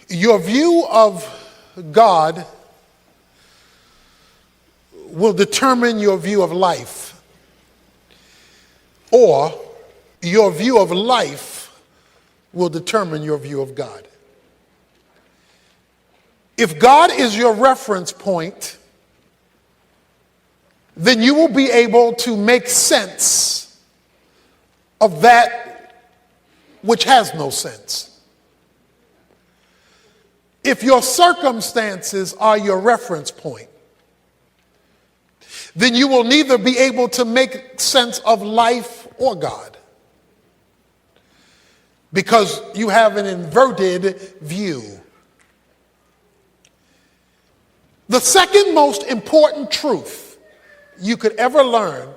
Your view of God will determine your view of life, or your view of life will determine your view of God. If God is your reference point, then you will be able to make sense of that which has no sense. If your circumstances are your reference point, then you will neither be able to make sense of life or God, because you have an inverted view. The second most important truth you could ever learn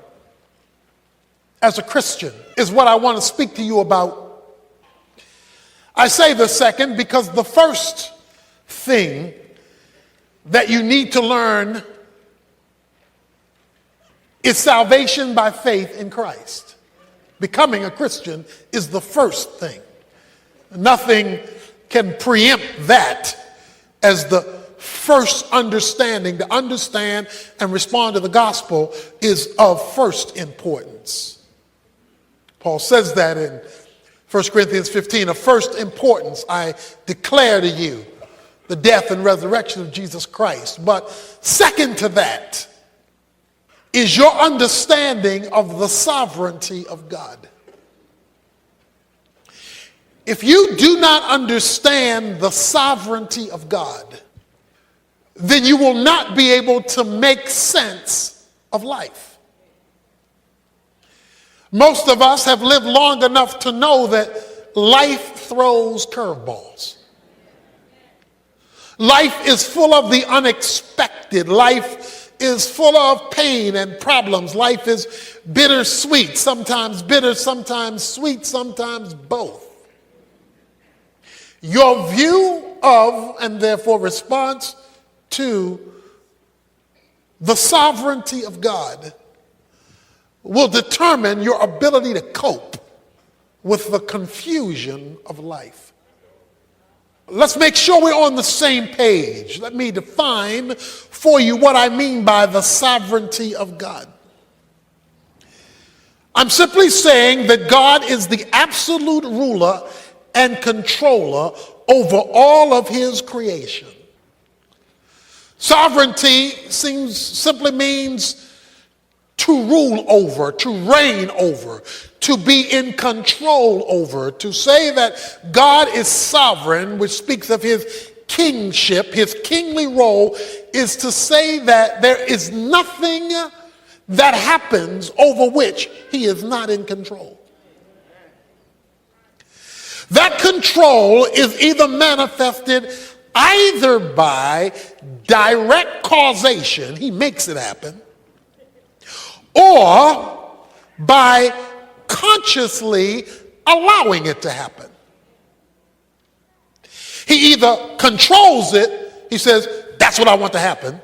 as a Christian is what I want to speak to you about. I say the second because the first thing that you need to learn is salvation by faith in Christ. Becoming a Christian is the first thing. Nothing can preempt that as the first understanding. To understand and respond to the gospel is of first importance. Paul says that in 1 Corinthians 15, of first importance, I declare to you the death and resurrection of Jesus Christ. But second to that is your understanding of the sovereignty of God. If you do not understand the sovereignty of God, then you will not be able to make sense of life. Most of us have lived long enough to know that life throws curveballs. Life is full of the unexpected. Life is full of pain and problems. Life is bittersweet, sometimes bitter, sometimes sweet, sometimes both. Your view of, and therefore response to, the sovereignty of God will determine your ability to cope with the confusion of life. Let's make sure we're on the same page. Let me define for you what I mean by the sovereignty of God. I'm simply saying that God is the absolute ruler and controller over all of his creation. Sovereignty simply means to rule over, to reign over, to be in control over. To say that God is sovereign, which speaks of his kingship, his kingly role, is to say that there is nothing that happens over which he is not in control. That control is either manifested either by direct causation, he makes it happen, or by consciously allowing it to happen. He either controls it, he says, that's what I want to happen,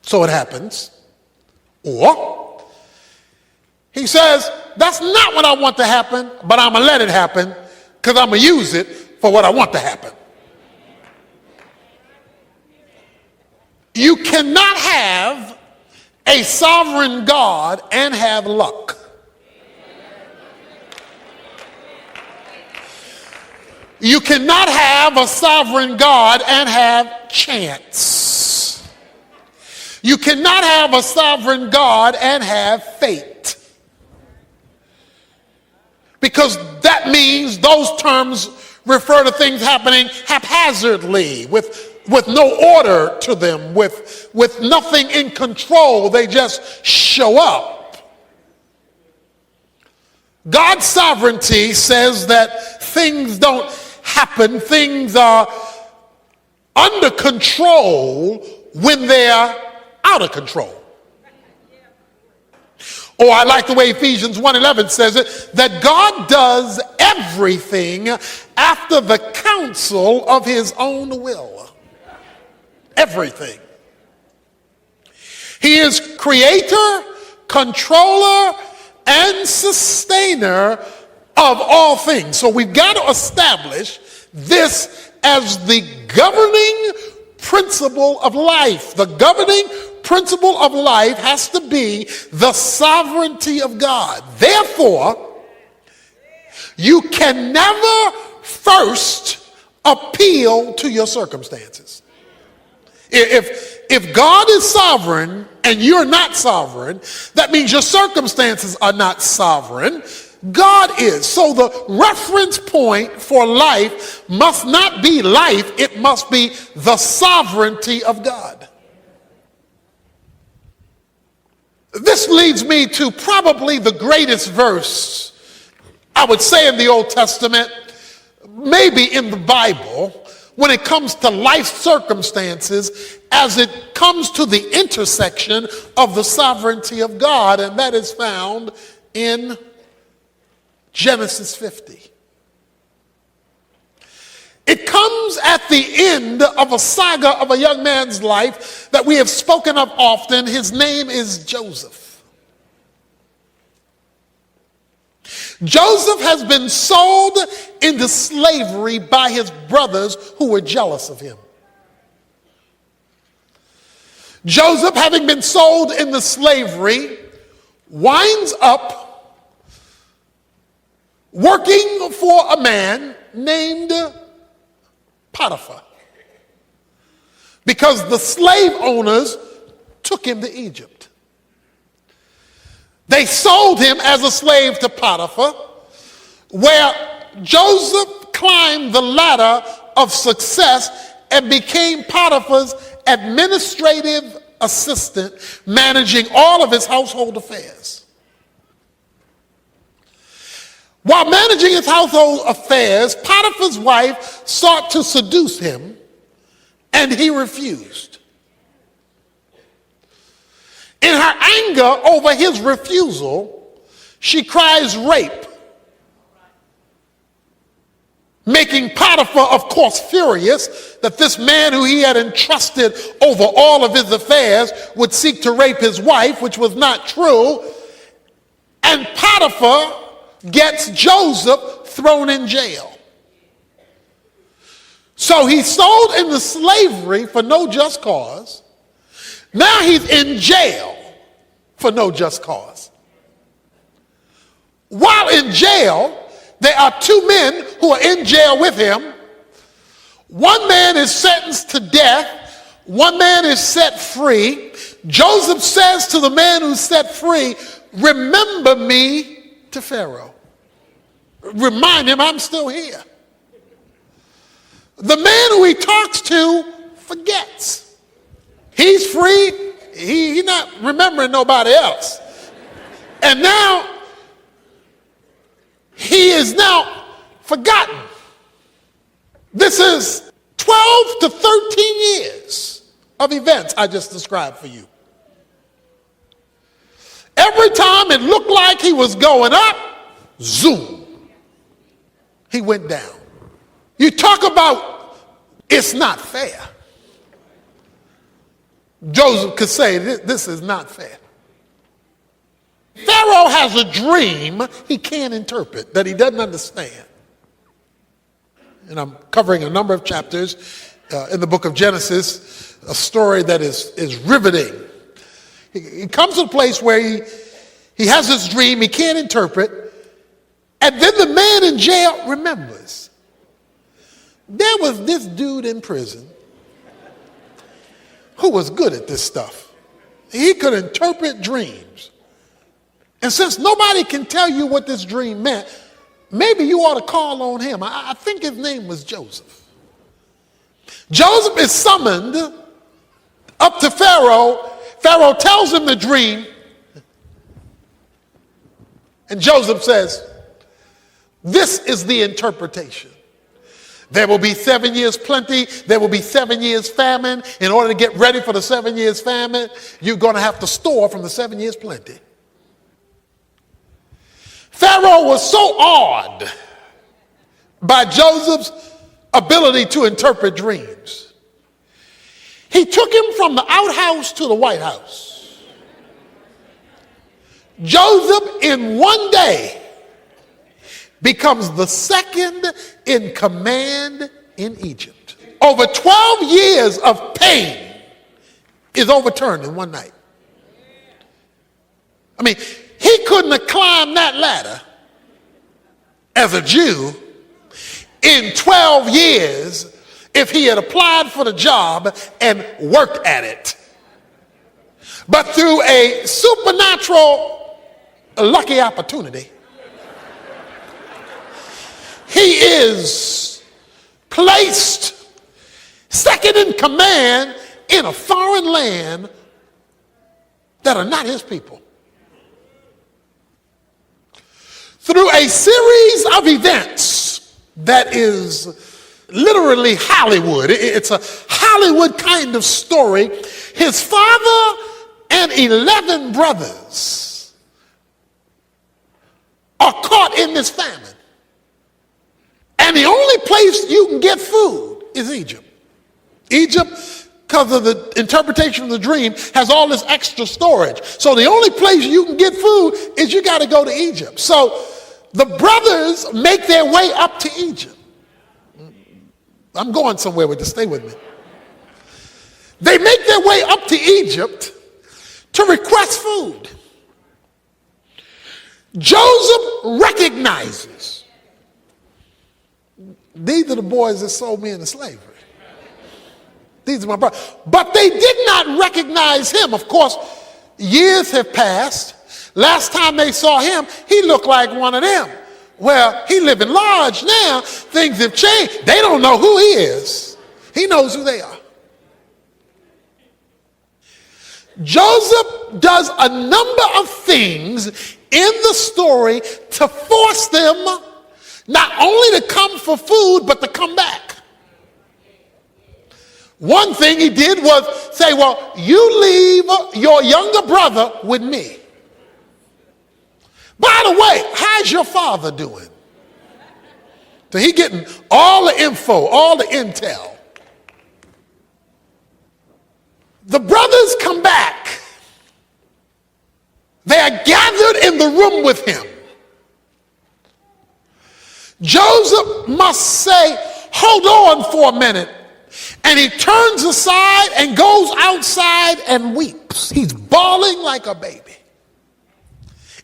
so it happens, or he says, that's not what I want to happen, but I'm going to let it happen because I'm going to use it for what I want to happen. You cannot have a sovereign God and have luck. You cannot have a sovereign God and have chance. You cannot have a sovereign God and have fate. Because that means those terms refer to things happening haphazardly, with no order to them, with nothing in control. They just show up. God's sovereignty says that things don't happen, things are under control when they're out of control. Or I like the way Ephesians 1:11 says it, that God does everything after the counsel of his own will. Everything. He is creator, controller, and sustainer of all things. So we've got to establish this as the governing principle of life. The governing principle of life has to be the sovereignty of God. Therefore, you can never first appeal to your circumstances. If God is sovereign and you're not sovereign, that means your circumstances are not sovereign. God is. So the reference point for life must not be life, it must be the sovereignty of God. This leads me to probably the greatest verse, I would say, in the Old Testament, maybe in the Bible, when it comes to life circumstances, as it comes to the intersection of the sovereignty of God, and that is found in Genesis 50. It comes at the end of a saga of a young man's life that we have spoken of often. His name is Joseph. Joseph has been sold into slavery by his brothers who were jealous of him. Joseph, having been sold into slavery, winds up working for a man named Potiphar, because the slave owners took him to Egypt. They sold him as a slave to Potiphar, where Joseph climbed the ladder of success and became Potiphar's administrative assistant, managing all of his household affairs. While managing his household affairs, Potiphar's wife sought to seduce him, and he refused. In her anger over his refusal, she cries rape, making Potiphar, of course, furious that this man who he had entrusted over all of his affairs would seek to rape his wife, which was not true. And Potiphar gets Joseph thrown in jail. So he's sold into slavery for no just cause. Now he's in jail for no just cause. While in jail, there are two men who are in jail with him. One man is sentenced to death. One man is set free. Joseph says to the man who's set free, "Remember me to Pharaoh." Remind him I'm still here. The man who he talks to forgets. He's free. He's not remembering nobody else. And now he is now forgotten. This is 12 to 13 years of events I just described for you. Every time it looked like he was going up, zoom, he went down. You talk about it's not fair. Joseph could say, this is not fair. Pharaoh has a dream he can't interpret, that he doesn't understand. And I'm covering a number of chapters in the book of Genesis, a story that is riveting. He comes to a place where he has this dream he can't interpret, and then the man in jail remembers. There was this dude in prison who was good at this stuff. He could interpret dreams. And since nobody can tell you what this dream meant, maybe you ought to call on him. I think his name was Joseph. Joseph is summoned up to Pharaoh. Pharaoh tells him the dream. And Joseph says, this is the interpretation. There will be 7 years plenty. There will be 7 years famine. In order to get ready for the 7 years famine, you're going to have to store from the 7 years plenty. Pharaoh was so awed by Joseph's ability to interpret dreams. He took him from the outhouse to the White House. Joseph, in one day, becomes the second in command in Egypt. Over 12 years of pain is overturned in one night. I mean, he couldn't have climbed that ladder as a Jew in 12 years if he had applied for the job and worked at it. But through a supernatural lucky opportunity, he is placed second in command in a foreign land that are not his people. Through a series of events that is literally Hollywood. It's a Hollywood kind of story. His father and 11 brothers are caught in this famine. And the only place you can get food is Egypt. Egypt, because of the interpretation of the dream, has all this extra storage. So the only place you can get food is you got to go to Egypt. So the brothers make their way up to Egypt. I'm going somewhere with this. Stay with me. They make their way up to Egypt to request food. Joseph recognizes these are the boys that sold me into slavery. These are my brothers. But they did not recognize him. Of course, years have passed. Last time they saw him, he looked like one of them. Well, he living large now. Things have changed. They don't know who he is. He knows who they are. Joseph does a number of things in the story to force them not only to come for food, but to come back. One thing he did was say, well, you leave your younger brother with me. By the way, how's your father doing? So he getting all the info, all the intel. The brothers come back. They are gathered in the room with him. Joseph must say, hold on for a minute. And he turns aside and goes outside and weeps. He's bawling like a baby.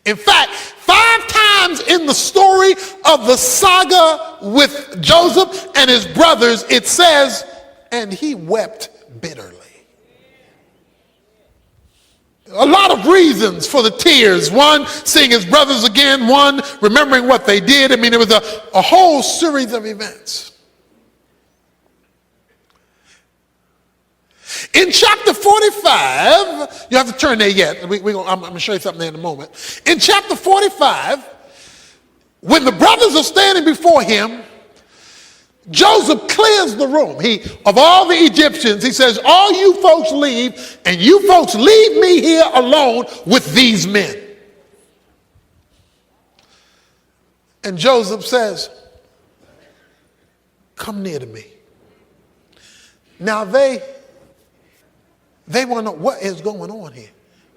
In fact, 5 times in the story of the saga with Joseph and his brothers, it says, and he wept bitterly. A lot of reasons for the tears. One, seeing his brothers again. One, remembering what they did. I mean, it was a whole series of events. In chapter 45, you have to turn there yet. I'm going to show you something there in a moment. In chapter 45, when the brothers are standing before him, Joseph clears the room. Of all the Egyptians, he says, all you folks leave, and you folks leave me here alone with these men. And Joseph says, come near to me. Now they want to know what is going on here.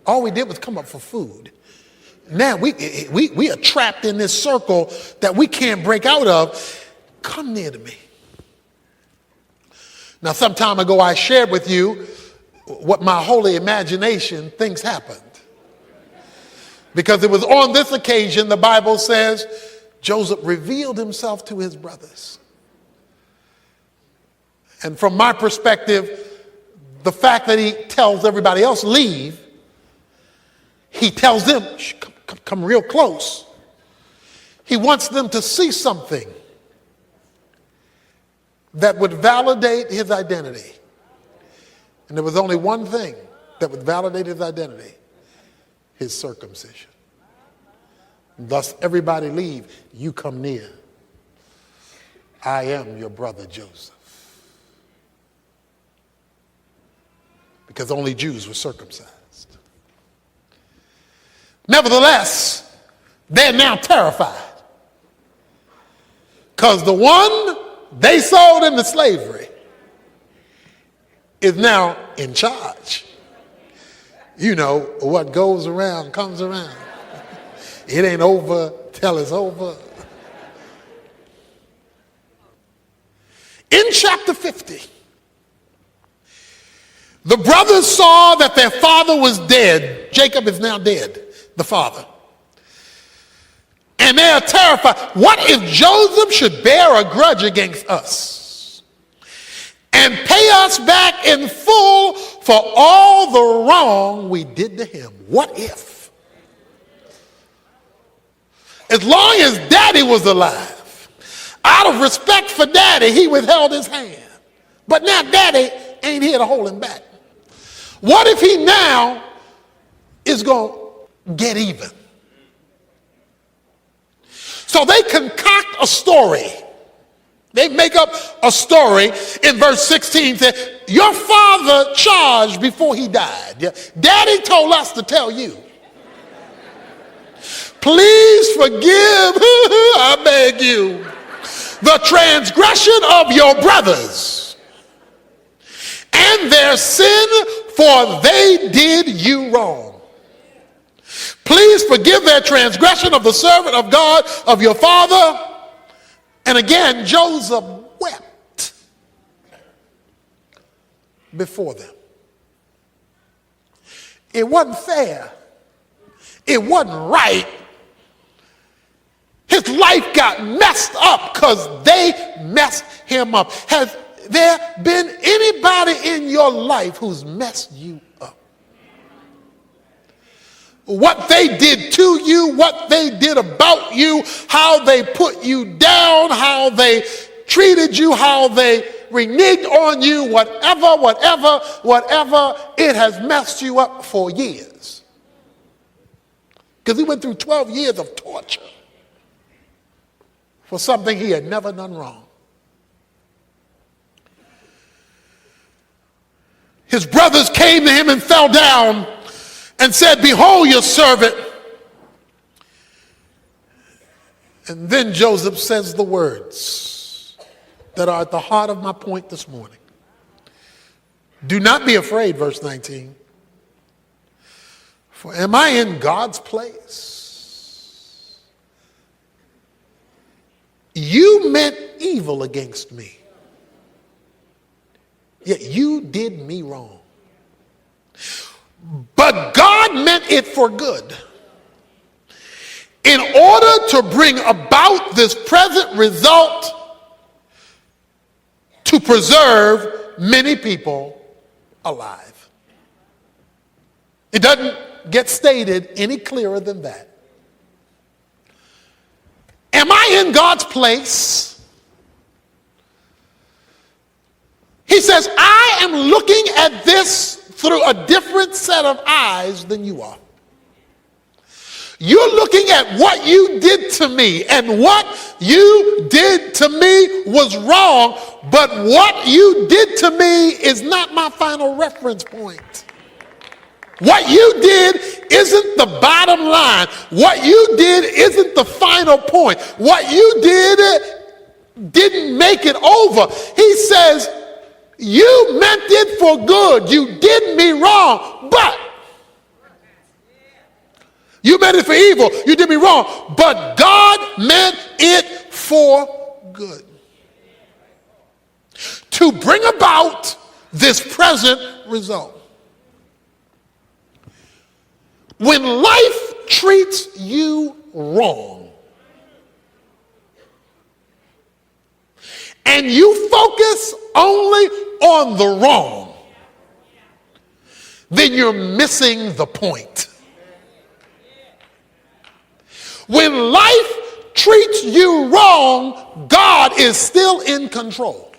All we did was come up for food. Now we are trapped in this circle that we can't break out of. Come near to me. Now, some time ago, I shared with you what my holy imagination thinks happened. Because it was on this occasion, the Bible says, Joseph revealed himself to his brothers. And from my perspective, the fact that he tells everybody else, leave, he tells them, come real close. He wants them to see something that would validate his identity. And there was only one thing that would validate his identity: his circumcision. Thus, everybody leave, you come near. I am your brother Joseph. Because only Jews were circumcised. Nevertheless, they're now terrified. Because the one they sold into slavery is now in charge. You know, what goes around comes around. It ain't over till it's over. In chapter 50, the brothers saw that their father was dead. Jacob is now dead, the father. And they are terrified. What if Joseph should bear a grudge against us and pay us back in full for all the wrong we did to him? What if? As long as daddy was alive, out of respect for daddy, he withheld his hand. But now daddy ain't here to hold him back. What if he now is going to get even? So they concoct a story. They make up a story in verse 16 that your father charged before he died. Daddy told us to tell you. Please forgive, I beg you, the transgression of your brothers and their sin, for they did you wrong. Please forgive their transgression of the servant of God, of your father. And again, Joseph wept before them. It wasn't fair. It wasn't right. His life got messed up because they messed him up. Has there been anybody in your life who's messed you up? What they did to you, what they did about you, how they put you down, how they treated you, how they reneged on you, whatever, it has messed you up for years. Because he went through 12 years of torture for something he had never done wrong. His brothers came to him and fell down and said, behold your servant. And then Joseph says the words that are at the heart of my point this morning. Do not be afraid, verse 19. For am I in God's place? You meant evil against me, yet you did me wrong. But God meant it for good, in order to bring about this present result, to preserve many people alive. It doesn't get stated any clearer than that. Am I in God's place? He says, I am looking at this through a different set of eyes than you are. You're looking at what you did to me, and what you did to me was wrong, but what you did to me is not my final reference point. What you did isn't the bottom line. What you did isn't the final point. What you did didn't make it over. He says, you meant it for good. You did me wrong, but you meant it for evil. You did me wrong, but God meant it for good, to bring about this present result. When life treats you wrong and you focus only on the wrong, then you're missing the point. When life treats you wrong, God is still in control.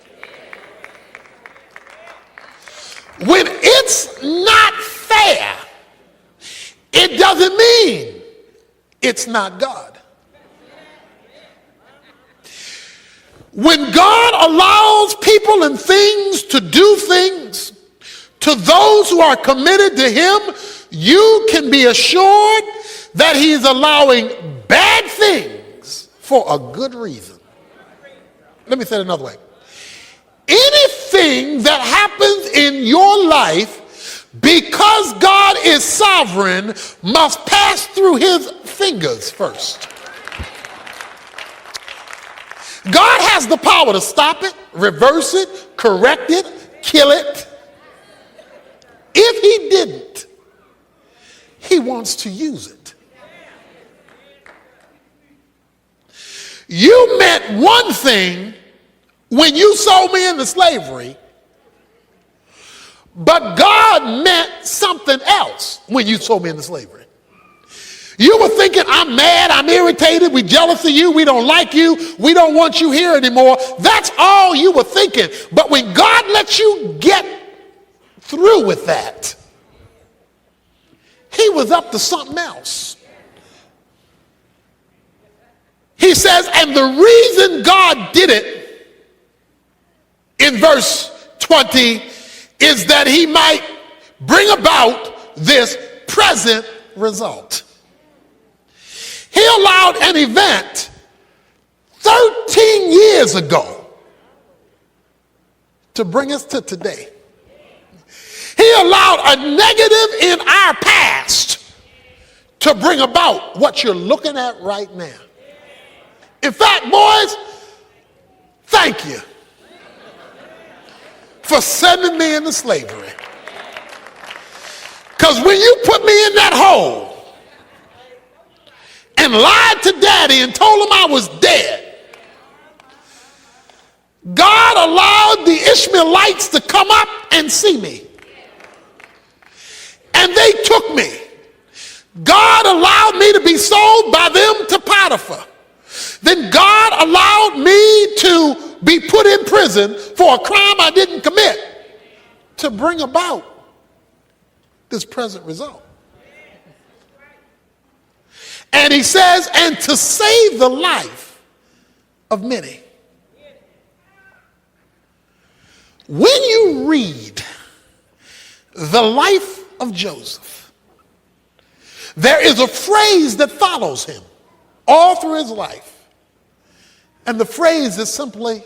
When it's not fair, it doesn't mean it's not God. When God allows people and things to do things to those who are committed to him, you can be assured that he's allowing bad things for a good reason. Let me say it another way. Anything that happens in your life, because God is sovereign, must pass through his fingers first. God has the power to stop it, reverse it, correct it, kill it. If he didn't, he wants to use it. You meant one thing when you sold me into slavery, but God meant something else when you sold me into slavery. You were thinking, I'm mad, I'm irritated, we're jealous of you, we don't like you, we don't want you here anymore. That's all you were thinking. But when God lets you get through with that, he was up to something else. He says, and the reason God did it in verse 20 is that he might bring about this present result. He allowed an event 13 years ago to bring us to today. He allowed a negative in our past to bring about what you're looking at right now. In fact, boys, thank you for sending me into slavery. Because when you put me in that hole and lied to daddy and told him I was dead, God allowed the Ishmaelites to come up and see me. And they took me. God allowed me to be sold by them to Potiphar. Then God allowed me to be put in prison for a crime I didn't commit to bring about this present result. And he says, and to save the life of many. When you read the life of Joseph, there is a phrase that follows him all through his life. And the phrase is simply,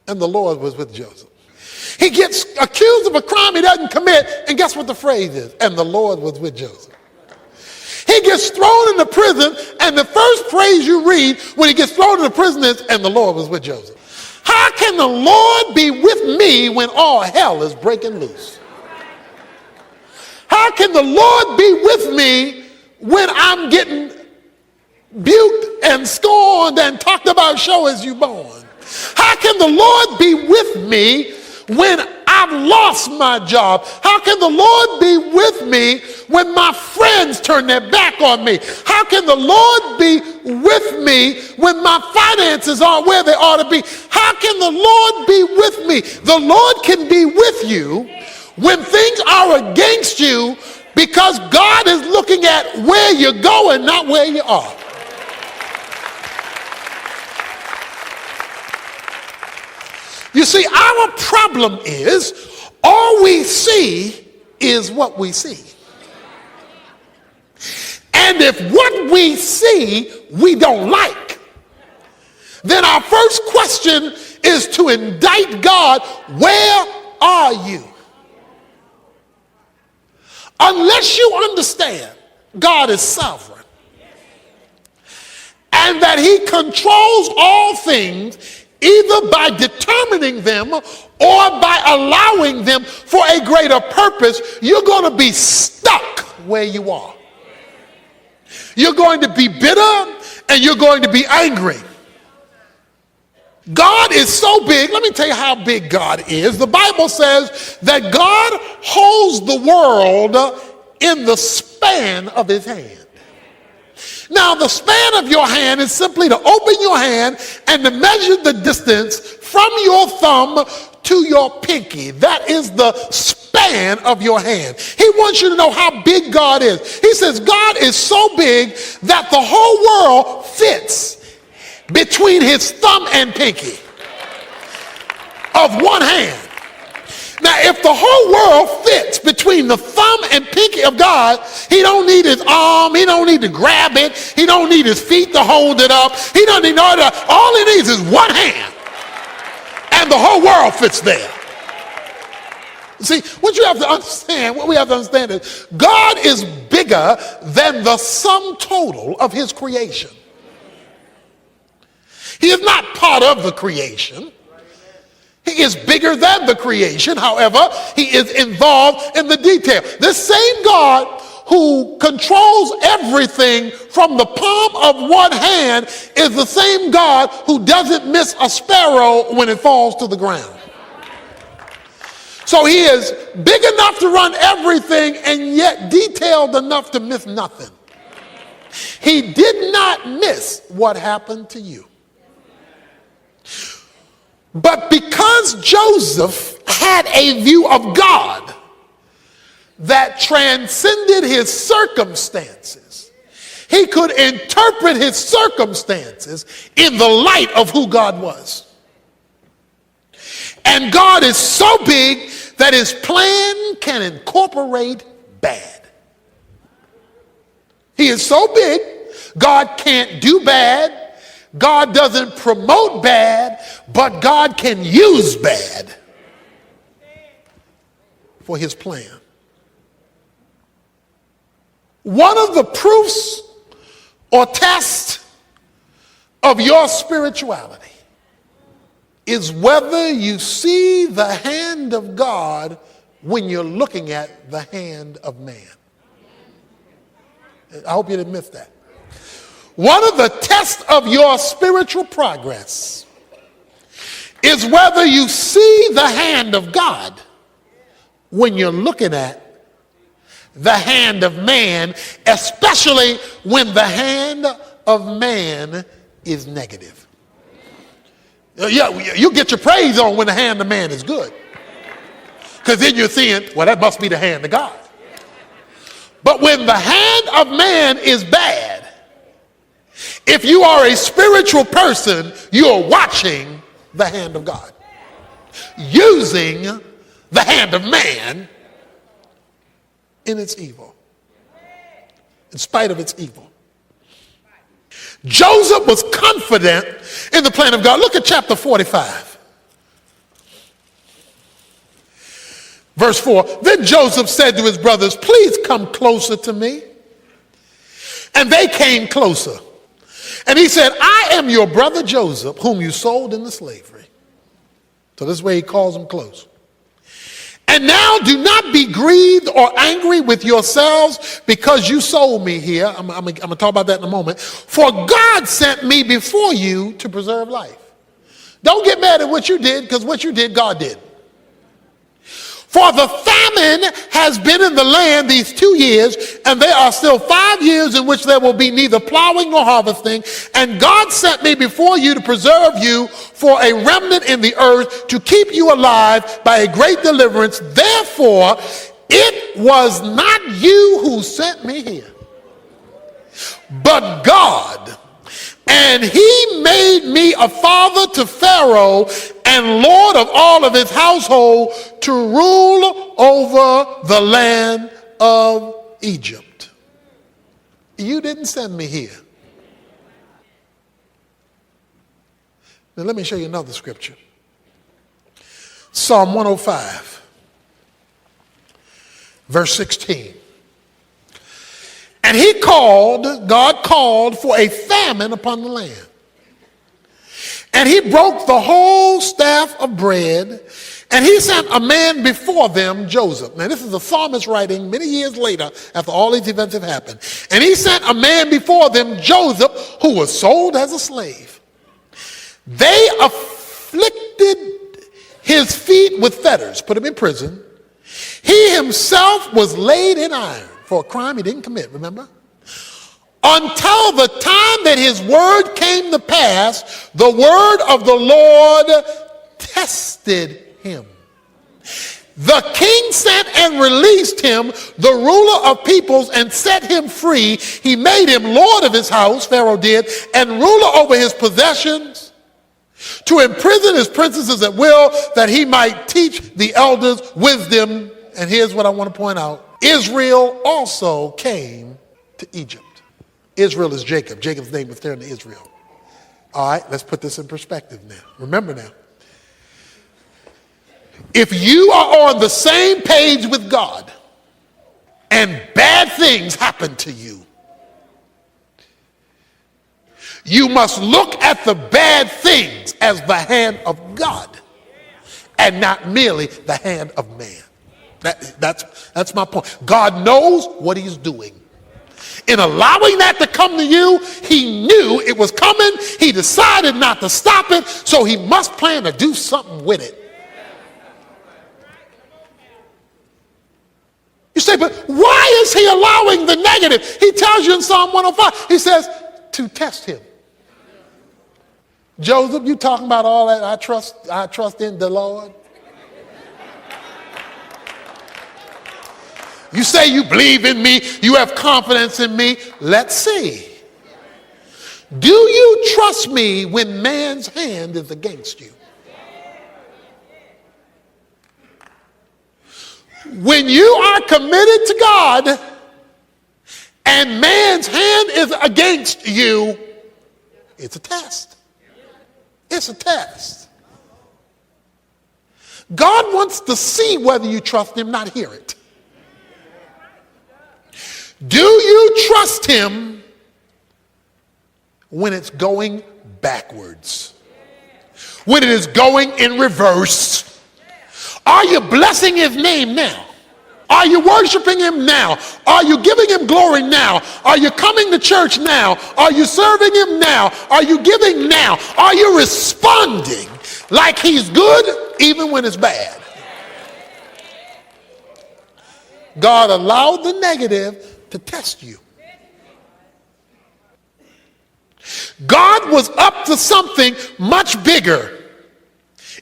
and the Lord was with Joseph. He gets accused of a crime he doesn't commit, and guess what the phrase is? And the Lord was with Joseph. He gets thrown into prison, and the first phrase you read when he gets thrown into prison is, and the Lord was with Joseph. How can the Lord be with me when all hell is breaking loose? How can the Lord be with me when I'm getting buked and scorned and talked about show as you born? How can the Lord be with me when I've lost my job? How can the Lord be with me when my friends turn their back on me? How can the Lord be with me when my finances aren't where they ought to be? How can the Lord be with me? The Lord can be with you when things are against you, because God is looking at where you're going, not where you are. You see, our problem is all we see is what we see. And if what we see we don't like, then our first question is to indict God, where are you? Unless you understand God is sovereign and that he controls all things, either by determining them or by allowing them for a greater purpose, you're going to be stuck where you are. You're going to be bitter and you're going to be angry. God is so big. Let me tell you how big God is. The Bible says that God holds the world in the span of his hand. Now, the span of your hand is simply to open your hand and to measure the distance from your thumb to your pinky. That is the span of your hand. He wants you to know how big God is. He says God is so big that the whole world fits between his thumb and pinky of one hand. Now, if the whole world fits between the thumb and pinky of God, he don't need his arm, he don't need to grab it, he don't need his feet to hold it up, he doesn't need all that. All he needs is one hand, and the whole world fits there. See, what we have to understand is God is bigger than the sum total of his creation. He is not part of the creation. He is bigger than the creation. However, he is involved in the detail. This same God who controls everything from the palm of one hand is the same God who doesn't miss a sparrow when it falls to the ground. So he is big enough to run everything and yet detailed enough to miss nothing. He did not miss what happened to you. But because Joseph had a view of God that transcended his circumstances, he could interpret his circumstances in the light of who God was. And God is so big that his plan can incorporate bad. He is so big, God can't do bad. God doesn't promote bad, but God can use bad for his plan. One of the proofs or tests of your spirituality is whether you see the hand of God when you're looking at the hand of man. I hope you didn't miss that. One of the tests of your spiritual progress is whether you see the hand of God when you're looking at the hand of man, especially when the hand of man is negative. Yeah, you get your praise on when the hand of man is good. Because then you're seeing, well, that must be the hand of God. But when the hand of man is bad, if you are a spiritual person, you're watching the hand of God, using the hand of man in its evil, in spite of its evil. Joseph was confident in the plan of God. Look at chapter 45. Verse 4, then Joseph said to his brothers, please come closer to me. And they came closer. And he said, I am your brother Joseph, whom you sold into slavery. So this is where he calls them close. And now do not be grieved or angry with yourselves because you sold me here. I'm going to talk about that in a moment. For God sent me before you to preserve life. Don't get mad at what you did, because what you did, God did. For the famine has been in the land these 2 years, and there are still 5 years in which there will be neither plowing nor harvesting. And God sent me before you to preserve you for a remnant in the earth, to keep you alive by a great deliverance. Therefore, it was not you who sent me here, but God. And he made me a father to Pharaoh and Lord of all of his household, to rule over the land of Egypt. You didn't send me here. Now let me show you another scripture. Psalm 105, verse 16. And God called for a famine upon the land. And he broke the whole staff of bread, and he sent a man before them, Joseph. Now this is the psalmist writing many years later after all these events have happened. And he sent a man before them, Joseph, who was sold as a slave. They afflicted his feet with fetters, put him in prison. He himself was laid in iron for a crime he didn't commit, remember? Until the time that his word came to pass, the word of the Lord tested him. The king sent and released him, the ruler of peoples, and set him free. He made him lord of his house, Pharaoh did, and ruler over his possessions, to imprison his princesses at will, that he might teach the elders wisdom. And here's what I want to point out. Israel also came to Egypt. Israel is Jacob. Jacob's name was turned to Israel. All right, let's put this in perspective now. Remember now, if you are on the same page with God and bad things happen to you, You must look at the bad things as the hand of God and not merely the hand of man. That's my point. God knows what he's doing. In allowing that to come to you, he knew it was coming. He decided not to stop it, so he must plan to do something with it. You say, but why is he allowing the negative? He tells you in Psalm 105, he says, to test him. Joseph, you talking about all that, I trust in the Lord. You say you believe in me, you have confidence in me. Let's see. Do you trust me when man's hand is against you? When you are committed to God and man's hand is against you, it's a test. It's a test. God wants to see whether you trust him, not hear it. Do you trust him when it's going backwards? When it is going in reverse? Are you blessing his name now? Are you worshiping him now? Are you giving him glory now? Are you coming to church now? Are you serving him now? Are you giving now? Are you responding like he's good even when it's bad? God allowed the negative to test you. God was up to something much bigger.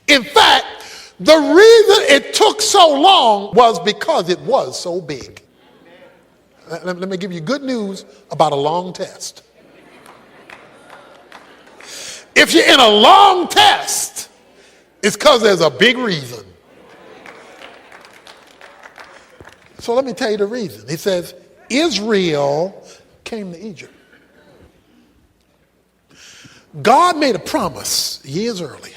In fact, the reason it took so long was because it was so big. Let me give you good news about a long test. If you're in a long test, it's because there's a big reason. So let me tell you the reason. He says, Israel came to Egypt. God made a promise years earlier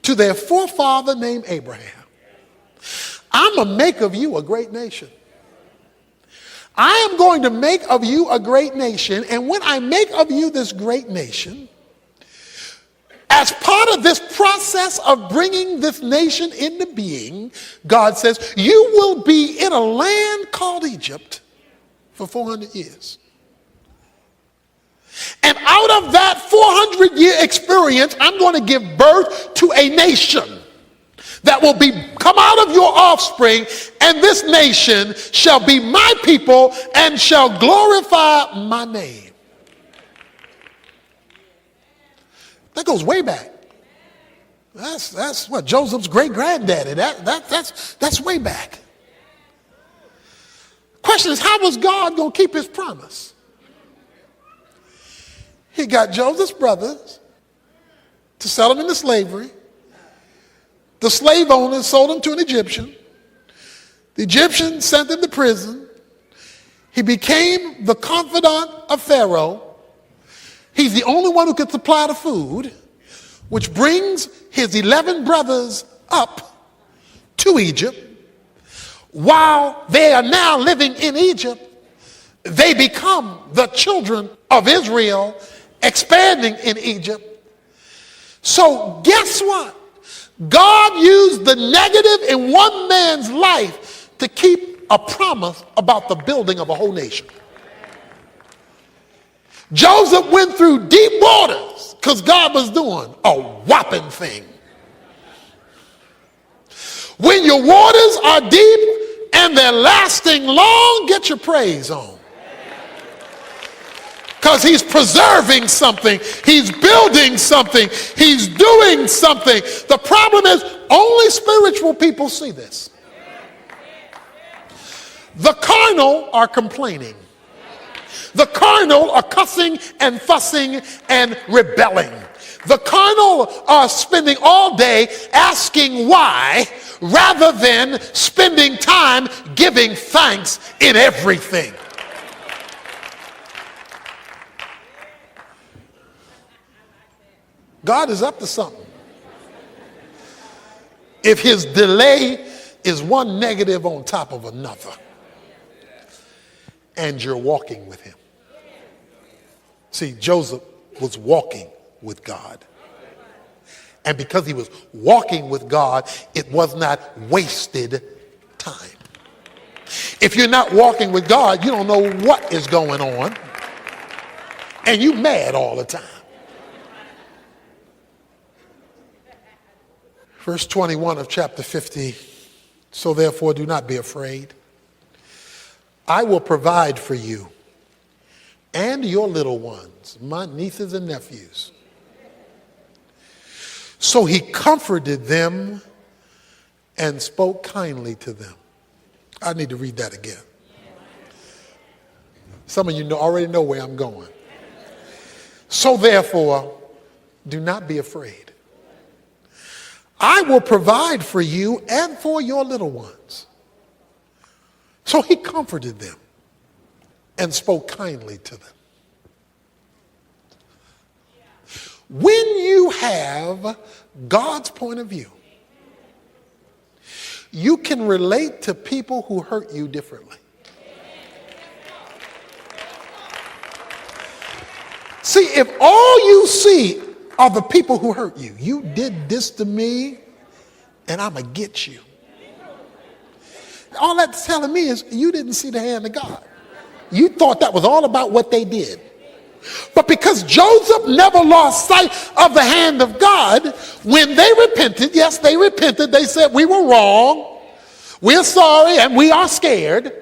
to their forefather named Abraham. I'm going to make of you a great nation. I am going to make of you a great nation, and when I make of you this great nation, as part of this process of bringing this nation into being, God says, you will be in a land called Egypt for 400 years. And out of that 400-year experience, I'm going to give birth to a nation that will come out of your offspring, and this nation shall be my people and shall glorify my name. That goes way back. That's what Joseph's great granddaddy. That's way back. Question is, how was God going to keep his promise? He got Joseph's brothers to sell him into slavery. The slave owners sold him to an Egyptian. The Egyptian sent him to prison. He became the confidant of Pharaoh. He's the only one who could supply the food, which brings his 11 brothers up to Egypt. While they are now living in Egypt, they become the children of Israel, expanding in Egypt. So guess what? God used the negative in one man's life to keep a promise about the building of a whole nation. Joseph went through deep waters because God was doing a whopping thing. When your waters are deep and they're lasting long, get your praise on. Because he's preserving something. He's building something. He's doing something. The problem is only spiritual people see this. The carnal are complaining. The carnal are cussing and fussing and rebelling. The carnal are spending all day asking why rather than spending time giving thanks in everything. God is up to something. If his delay is one negative on top of another, and you're walking with him. See, Joseph was walking with God. And because he was walking with God, it was not wasted time. If you're not walking with God, you don't know what is going on. And you mad all the time. Verse 21 of chapter 50, so therefore do not be afraid. I will provide for you and your little ones, my nieces and nephews. So he comforted them and spoke kindly to them. I need to read that again. Some of you already know where I'm going. So therefore, do not be afraid. I will provide for you and for your little ones. So he comforted them and spoke kindly to them. When you have God's point of view, you can relate to people who hurt you differently. See, if all you see are the people who hurt you, you did this to me and I'm going to get you. All that's telling me is you didn't see the hand of God. You thought that was all about what they did. But because Joseph never lost sight of the hand of God, when they repented, yes, they repented. They said, we were wrong. We're sorry and we are scared.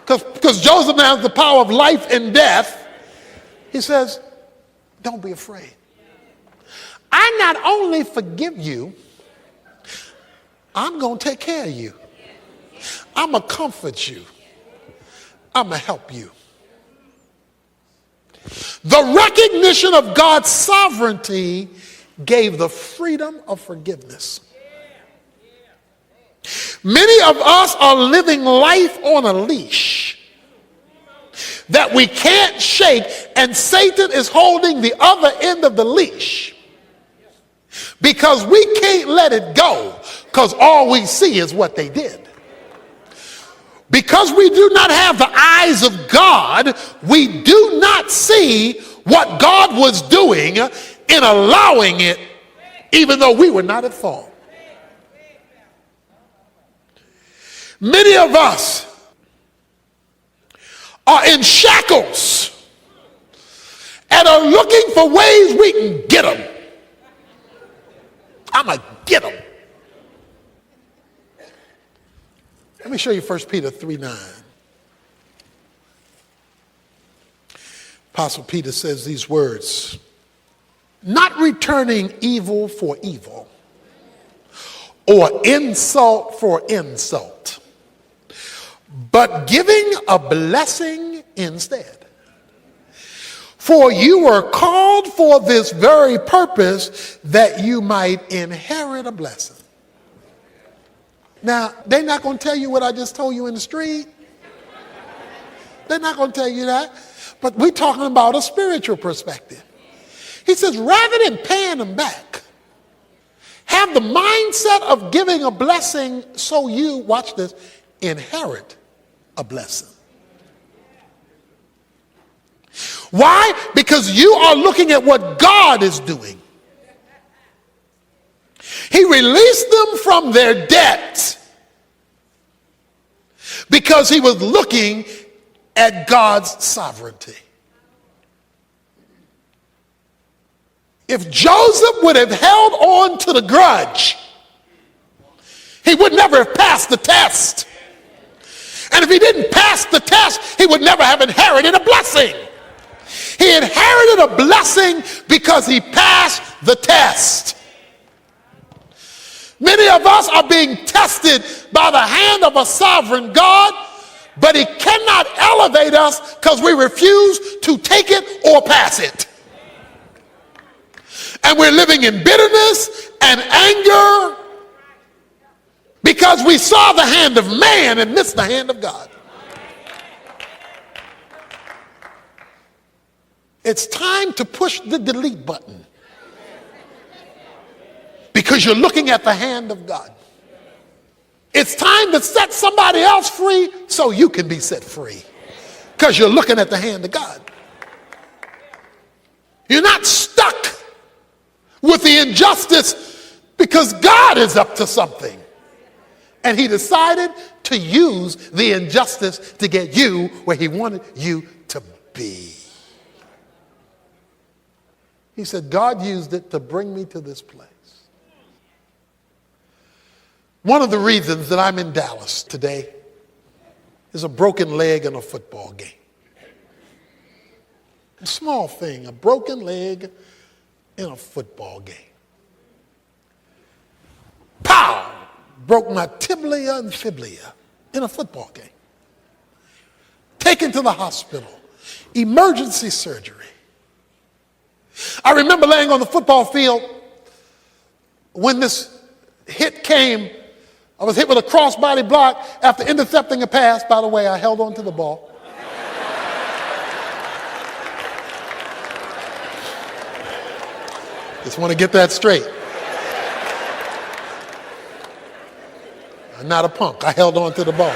Because Joseph now has the power of life and death. He says, don't be afraid. I not only forgive you, I'm going to take care of you. I'm going to comfort you. I'm going to help you. The recognition of God's sovereignty gave the freedom of forgiveness. Many of us are living life on a leash that we can't shake, and Satan is holding the other end of the leash because we can't let it go because all we see is what they did. Because we do not have the eyes of God, we do not see what God was doing in allowing it, even though we were not at fault. Many of us are in shackles and are looking for ways we can get them. I'm going to get them. Let me show you 1 Peter 3:9. Apostle Peter says these words, not returning evil for evil or insult for insult, but giving a blessing instead. For you were called for this very purpose, that you might inherit a blessing. Now, they're not going to tell you what I just told you in the street. They're not going to tell you that. But we're talking about a spiritual perspective. He says, rather than paying them back, have the mindset of giving a blessing so you, watch this, inherit a blessing. Why? Because you are looking at what God is doing. He released them from their debt because he was looking at God's sovereignty. If Joseph would have held on to the grudge, he would never have passed the test. And if he didn't pass the test, he would never have inherited a blessing. He inherited a blessing because he passed the test. Many of us are being tested by the hand of a sovereign God, but he cannot elevate us because we refuse to take it or pass it. And we're living in bitterness and anger because we saw the hand of man and missed the hand of God. It's time to push the delete button because you're looking at the hand of God. It's time to set somebody else free so you can be set free. because you're looking at the hand of God. You're not stuck with the injustice because God is up to something. And he decided to use the injustice to get you where he wanted you to be. He said, God used it to bring me to this place. One of the reasons that I'm in Dallas today is a broken leg in a football game. A small thing, a broken leg in a football game. Pow! Broke my tibia and fibula in a football game. Taken to the hospital. Emergency surgery. I remember laying on the football field when this hit came. I was hit with a crossbody block after intercepting a pass. By the way, I held on to the ball. Just want to get that straight. I'm not a punk. I held on to the ball.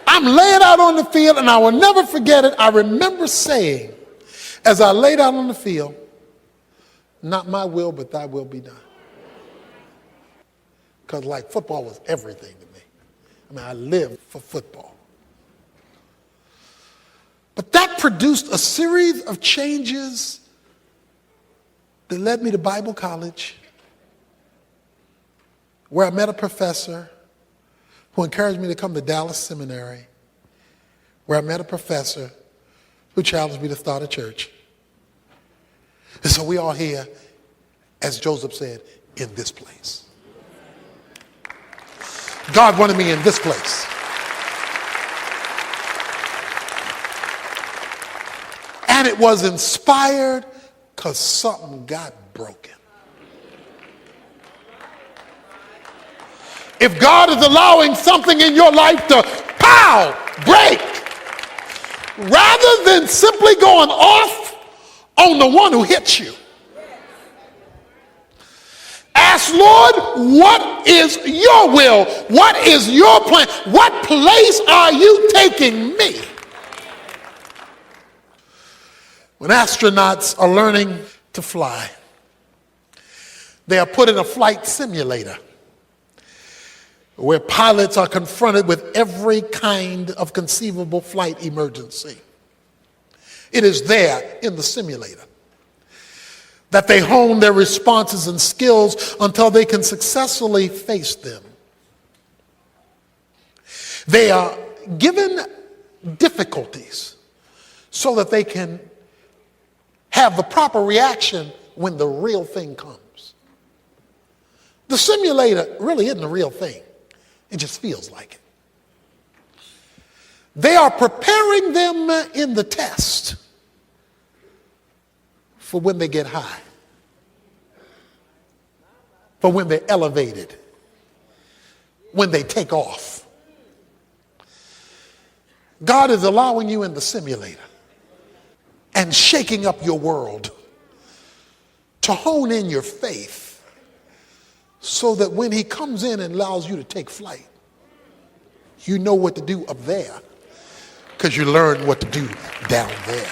I'm laying out on the field, and I will never forget it. I remember saying, as I laid out on the field, not my will, but thy will be done. Because like football was everything to me. I mean, I lived for football. But that produced a series of changes that led me to Bible college, where I met a professor who encouraged me to come to Dallas Seminary, where I met a professor who challenged me to start a church. And so we are here, as Joseph said, in this place. God wanted me in this place. And it was inspired because something got broken. If God is allowing something in your life to break, rather than simply going off on the one who hits you, ask, Lord, what is your will? What is your plan? What place are you taking me? When astronauts are learning to fly, they are put in a flight simulator where pilots are confronted with every kind of conceivable flight emergency. It is there in the simulator that they hone their responses and skills until they can successfully face them. They are given difficulties so that they can have the proper reaction when the real thing comes. The simulator really isn't the real thing. It just feels like it. They are preparing them in the test for when they get high, for when they're elevated, when they take off. God is allowing you in the simulator and shaking up your world to hone in your faith so that when he comes in and allows you to take flight, you know what to do up there because you learned what to do down there.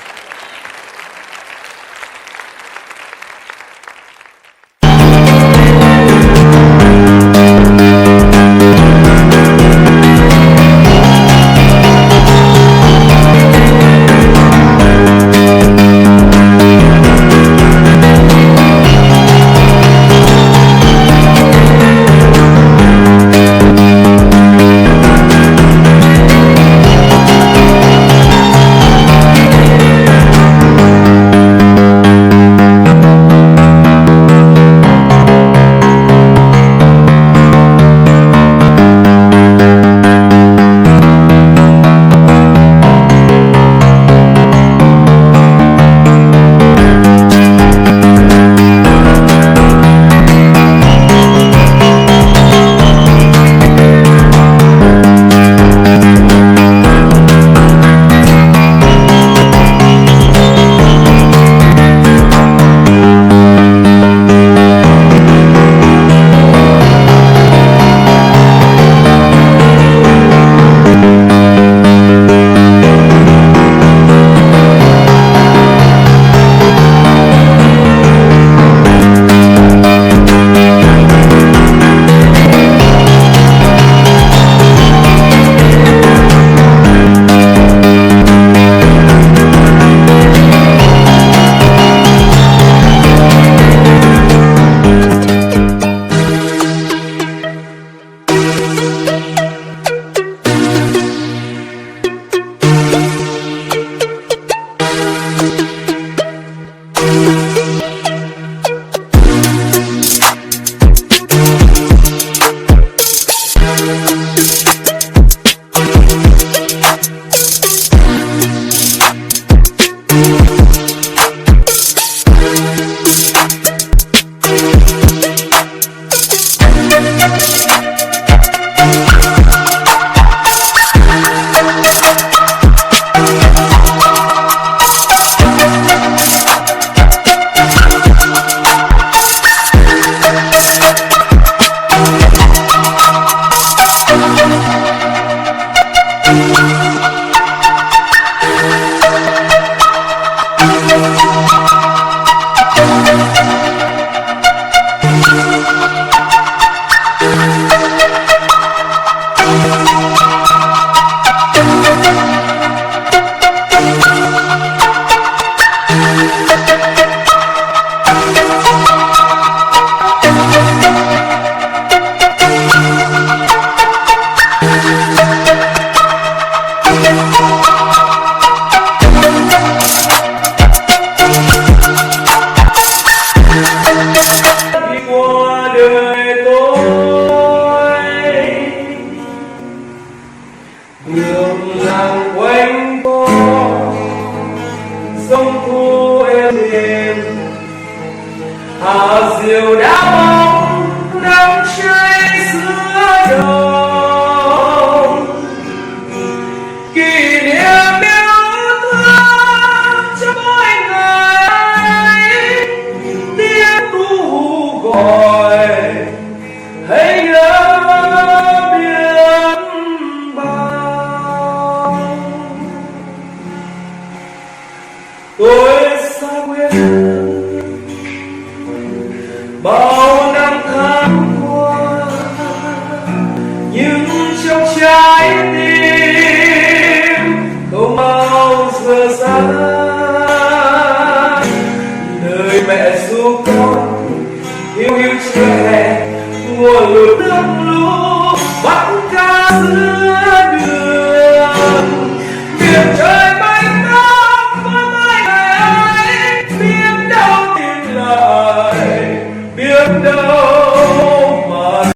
Hà diều đã mong nắng cháy giữa đồng, kỷ niệm yêu thương cho mỗi ngày, tiếng ru gọi hãy nhớ biết bao. Tôi xa quê bao năm tháng qua, nhưng trong trái tim không bao giờ xa. Nơi mẹ ru con yêu yêu trẻ, mùa lụt nước lũ bắt cá giữa đường. Biển trời mênh mông với mãi ngày ấy, biết đâu tìm lại, biết đâu mà.